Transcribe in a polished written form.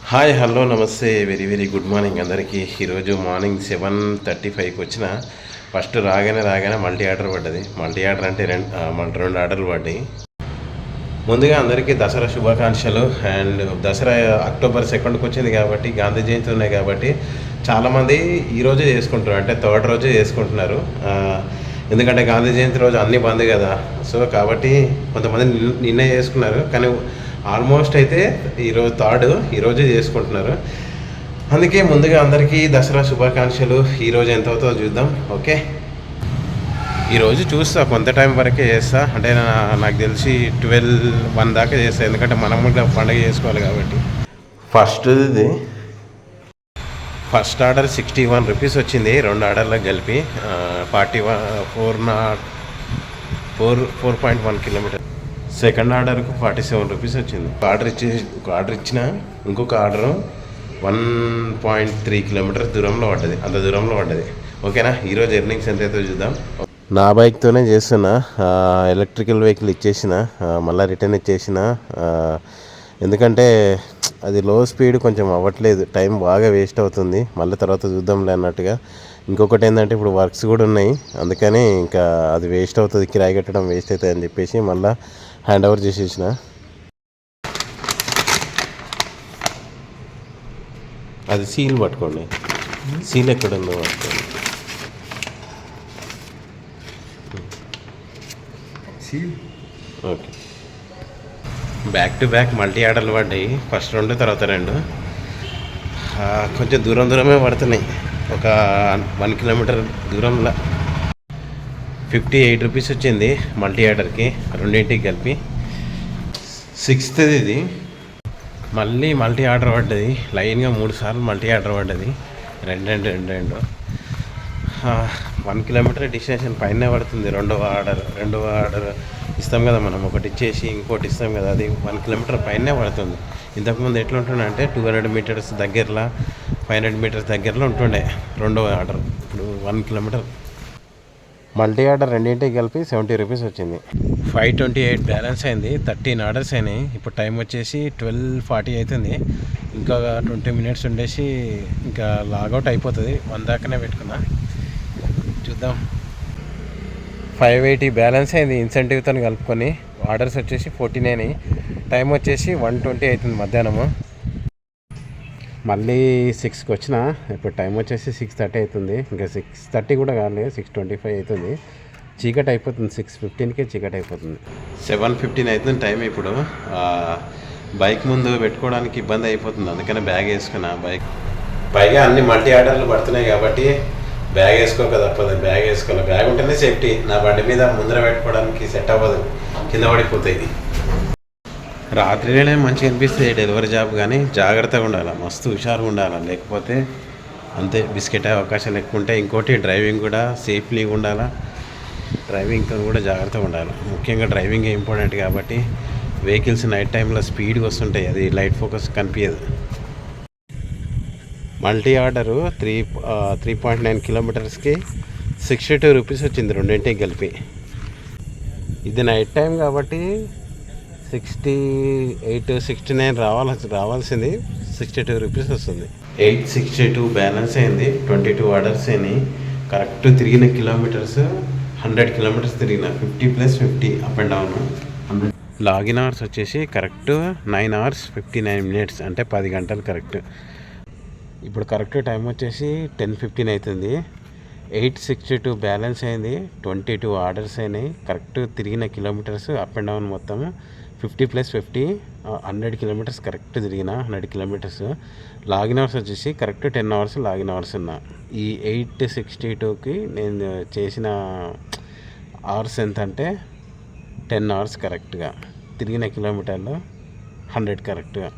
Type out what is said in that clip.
Hi hello నమస్తే very very good morning అందరికీ. ఈరోజు మార్నింగ్ 7:35కి వచ్చిన. ఫస్ట్ రాగానే మల్టీ ఆర్డర్ పడ్డది. మల్టీ ఆర్డర్ అంటే రెండు ఆర్డర్లు పడ్డాయి. ముందుగా అందరికీ దసరా శుభాకాంక్షలు. అండ్ దసరా అక్టోబర్ 2కి వచ్చింది కాబట్టి, గాంధీ జయంతి ఉన్నాయి కాబట్టి చాలామంది ఈరోజే చేసుకుంటారు, అంటే థర్డ్ రోజే చేసుకుంటున్నారు. ఎందుకంటే గాంధీ జయంతి రోజు అన్నీ బంద్ కదా. సో కాబట్టి కొంతమంది నిన్నే చేసుకున్నారు, కానీ ఆల్మోస్ట్ అయితే ఈరోజే చేసుకుంటున్నారు. అందుకే ముందుగా అందరికీ దసరా శుభాకాంక్షలు. ఈరోజు ఎంత అవుతుందో చూద్దాం. ఓకే, ఈరోజు చూస్తా, కొంత టైం వరకే చేస్తా. అంటే నాకు తెలిసి 12-1 దాకా చేస్తా, ఎందుకంటే మనం కూడా పండుగ చేసుకోవాలి కాబట్టి. ఫస్ట్ ఆర్డర్ 61 రూపీస్ వచ్చింది, 2 ఆర్డర్లకు కలిపి 4.1 కిలోమీటర్. సెకండ్ ఆర్డర్కు 47 రూపీస్ వచ్చింది. ఒక ఆర్డర్ ఇచ్చిన, ఇంకొక ఆర్డరు 1.3 కిలోమీటర్స్ దూరంలో పడ్డది, అంత దూరంలో పడ్డది. ఓకేనా, ఈరోజు ఎర్నింగ్స్ ఎంత అయితే చూద్దాం. నా బైక్తోనే చేస్తున్నా. ఎలక్ట్రికల్ వెహికల్ ఇచ్చేసిన, మళ్ళీ రిటర్న్ ఇచ్చేసిన. ఎందుకంటే అది లో స్పీడ్ కొంచెం అవ్వట్లేదు, టైం బాగా వేస్ట్ అవుతుంది. మళ్ళీ తర్వాత చూద్దాంలే అన్నట్టుగా. ఇంకొకటి ఏంటంటే ఇప్పుడు వర్క్స్ కూడా ఉన్నాయి, అందుకని ఇంకా అది వేస్ట్ అవుతుంది, కిరాయి కట్టడం వేస్ట్ అవుతుంది అని చెప్పేసి మళ్ళీ హ్యాండ్ ఓవర్ చేసేసిన. అది సీల్ పట్టుకోండి, సీల్ ఎక్కడుందో పట్టుకోండి. Okay, back to back multi ఆర్డర్లు పడ్డాయి. ఫస్ట్ 2, తర్వాత 2. కొంచెం దూరమే పడుతున్నాయి. ఒక 1 కిలోమీటర్ దూరంలో 58 రూపీస్ వచ్చింది మల్టీ ఆర్డర్కి, రెండింటికి కలిపి. 6th ఇది. మళ్ళీ మల్టీ ఆర్డర్ పడ్డది, లైన్గా 3 సార్లు మల్టీ ఆర్డర్ పడ్డది. 2 1 కిలోమీటర్ డిస్టెన్షన్ పైన పడుతుంది. రెండవ ఆర్డర్ ఇస్తాం కదా మనం, ఒకటి ఇచ్చేసి ఇంకోటి ఇస్తాం కదా, అది 1 కిలోమీటర్ పైనే పడుతుంది. ఇంతకుముందు ఎట్లా ఉంటుండే అంటే 200 మీటర్స్ దగ్గరలో, 500 మీటర్స్ దగ్గరలో ఉంటుండే రెండవ ఆర్డర్. ఇప్పుడు 1 కిలోమీటర్. మల్టీ ఆర్డర్ రెండింటికి కలిపి 70 రూపీస్ వచ్చింది. 528 బ్యాలెన్స్ అయింది. 13 ఆర్డర్స్ అయినాయి. ఇప్పుడు టైం వచ్చేసి 12:40 అవుతుంది. ఇంకా 20 మినిట్స్ ఉండేసి ఇంకా లాగౌట్ అయిపోతుంది. 1 దాకానే పెట్టుకున్నా, చూద్దాం. 580 బ్యాలెన్స్ అయింది ఇన్సెంటివ్తో కలుపుకొని. ఆర్డర్స్ వచ్చేసి 49. టైం వచ్చేసి 1:20 అవుతుంది మధ్యాహ్నము. మళ్ళీ 6కి వచ్చిన. ఇప్పుడు టైం వచ్చేసి 6:30 అవుతుంది. ఇంకా 6:30 కూడా కాలేదు, 6:25 అవుతుంది. చీకటి అయిపోతుంది, 6:15కే చీకటి అయిపోతుంది. 7:15 అవుతుంది టైం. ఇప్పుడు బైక్ ముందు పెట్టుకోవడానికి ఇబ్బంది అయిపోతుంది, అందుకనే బ్యాగ్ వేసుకున్నా. పైగా అన్ని మల్టీ ఆర్డర్లు పడుతున్నాయి కాబట్టి బ్యాగ్ వేసుకోక తప్పదు. బ్యాగ్ వేసుకోవాలి, బ్యాగ్ ఉంటేనే సేఫ్టీ. నా బండి మీద ముందర పెట్టుకోవడానికి సెట్ అవ్వదు, కింద పడిపోతాయి. రాత్రిలోనే మంచిగా అనిపిస్తుంది డెలివరీ జాబ్, కానీ జాగ్రత్తగా ఉండాలి, మస్తు హుషారుగా ఉండాలి, లేకపోతే అంతే బిస్కెట్ అయ్యే అవకాశాలు ఎక్కువ ఉంటాయి. ఇంకోటి డ్రైవింగ్ కూడా సేఫ్లీగా ఉండాలా, డ్రైవింగ్తో కూడా జాగ్రత్తగా ఉండాలి. ముఖ్యంగా డ్రైవింగ్ ఇంపార్టెంట్ కాబట్టి వెహికల్స్ నైట్ టైంలో స్పీడ్గా వస్తుంటాయి, అది లైట్ ఫోకస్ కనిపించదు. మల్టీ ఆర్డరు 3.9 కిలోమీటర్స్కి 62 రూపీస్ వచ్చింది, రెండింటికి కలిపి. ఇది నైట్ టైం కాబట్టి 68-69 రావాల్సింది, 62 రూపీస్ వస్తుంది. 862 బ్యాలెన్స్ అయింది. 22 ఆర్డర్స్ అయినాయి. కరెక్ట్ తిరిగిన కిలోమీటర్స్ 100 కిలోమీటర్స్ తిరిగిన, 50+50 up and down. Login hours వచ్చేసి కరెక్ట్ 9 hours 59 minutes, అంటే 10 గంటలు కరెక్ట్. ఇప్పుడు కరెక్ట్ టైం వచ్చేసి 10:15 అవుతుంది. 862 బ్యాలెన్స్ అయింది. 22 ఆర్డర్స్ అయినాయి. కరెక్ట్ తిరిగిన కిలోమీటర్స్ అప్ అండ్ డౌన్ మొత్తం 50+50, 100 కిలోమీటర్స్ కరెక్ట్ తిరిగిన, 100 కిలోమీటర్స్. లాగిన్ అవర్స్ వచ్చేసి కరెక్ట్ 10 hours లాగిన్ అవర్స్ ఉన్నా. ఈ 862కి నేను చేసిన అవర్స్ ఎంత అంటే 10 hours కరెక్ట్గా, తిరిగిన కిలోమీటర్లు 100 కరెక్ట్గా.